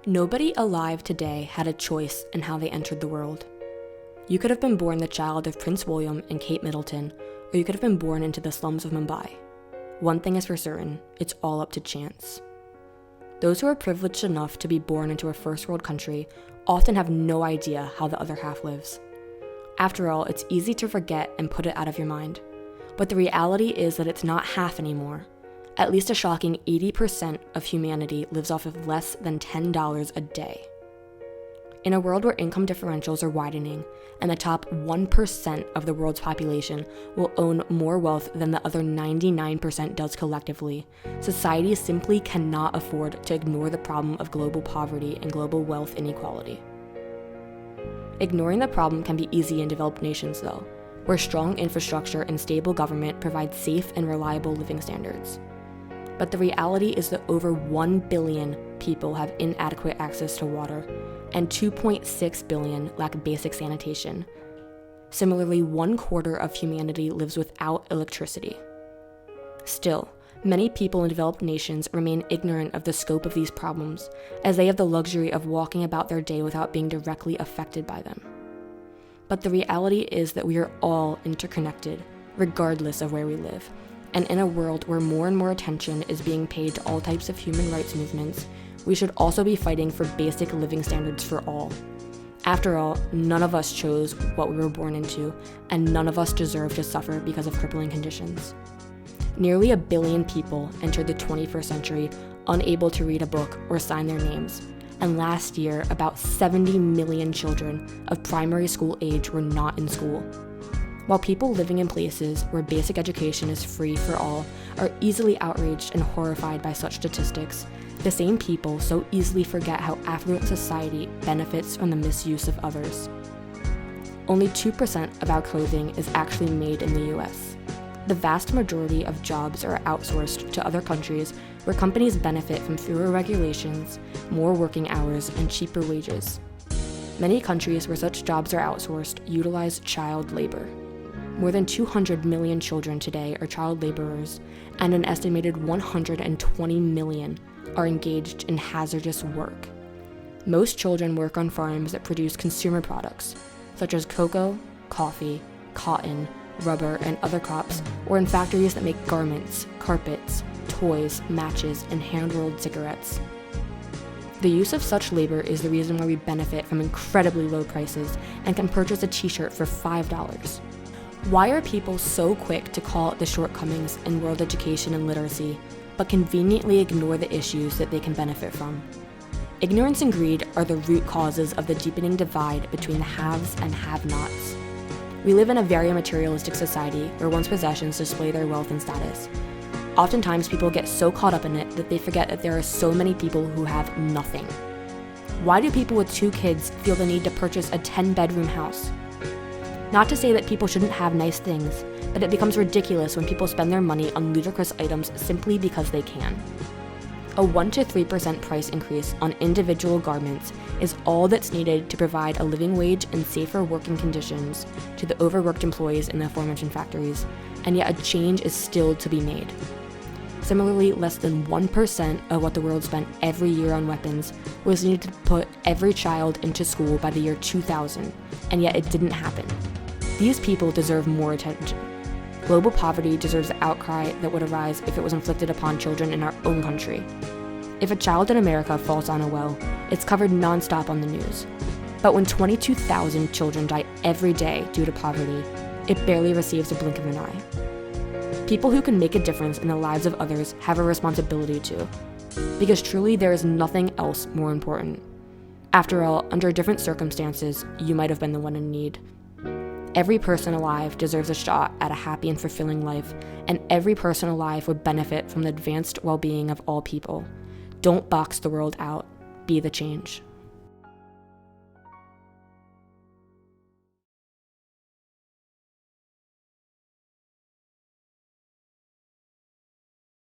Nobody alive today had a choice in how they entered the world. You could have been born the child of Prince William and Kate Middleton, or you could have been born into the slums of Mumbai. One thing is for certain, it's all up to chance. Those who are privileged enough to be born into a first world country often have no idea how the other half lives. After all, it's easy to forget and put it out of your mind. But the reality is that it's not half anymore. At least a shocking 80% of humanity lives off of less than $10 a day. In a world where income differentials are widening, and the top 1% of the world's population will own more wealth than the other 99% does collectively, society simply cannot afford to ignore the problem of global poverty and global wealth inequality. Ignoring the problem can be easy in developed nations, though, where strong infrastructure and stable government provide safe and reliable living standards. But the reality is that over 1 billion people have inadequate access to water, and 2.6 billion lack basic sanitation. Similarly, 1/4 of humanity lives without electricity. Still, many people in developed nations remain ignorant of the scope of these problems, as they have the luxury of walking about their day without being directly affected by them. But the reality is that we are all interconnected, regardless of where we live. And in a world where more and more attention is being paid to all types of human rights movements, we should also be fighting for basic living standards for all. After all, none of us chose what we were born into, and none of us deserve to suffer because of crippling conditions. Nearly 1 billion people entered the 21st century unable to read a book or sign their names, and last year, about 70 million children of primary school age were not in school. While people living in places where basic education is free for all are easily outraged and horrified by such statistics, the same people so easily forget how affluent society benefits from the misuse of others. Only 2% of our clothing is actually made in the US. The vast majority of jobs are outsourced to other countries where companies benefit from fewer regulations, more working hours, and cheaper wages. Many countries where such jobs are outsourced utilize child labor. More than 200 million children today are child laborers, and an estimated 120 million are engaged in hazardous work. Most children work on farms that produce consumer products, such as cocoa, coffee, cotton, rubber, and other crops, or in factories that make garments, carpets, toys, matches, and hand-rolled cigarettes. The use of such labor is the reason why we benefit from incredibly low prices and can purchase a t-shirt for $5. Why are people so quick to call out the shortcomings in world education and literacy, but conveniently ignore the issues that they can benefit from? Ignorance and greed are the root causes of the deepening divide between the haves and have-nots. We live in a very materialistic society where one's possessions display their wealth and status. Oftentimes, people get so caught up in it that they forget that there are so many people who have nothing. Why do people with 2 kids feel the need to purchase a 10-bedroom house? Not to say that people shouldn't have nice things, but it becomes ridiculous when people spend their money on ludicrous items simply because they can. A 1 to 3% price increase on individual garments is all that's needed to provide a living wage and safer working conditions to the overworked employees in the aforementioned factories, and yet a change is still to be made. Similarly, less than 1% of what the world spent every year on weapons was needed to put every child into school by the year 2000, and yet it didn't happen. These people deserve more attention. Global poverty deserves the outcry that would arise if it was inflicted upon children in our own country. If a child in America falls down a well, it's covered nonstop on the news. But when 22,000 children die every day due to poverty, it barely receives a blink of an eye. People who can make a difference in the lives of others have a responsibility to, because truly there is nothing else more important. After all, under different circumstances, you might have been the one in need. Every person alive deserves a shot at a happy and fulfilling life, and every person alive would benefit from the advanced well-being of all people. Don't box the world out. Be the change.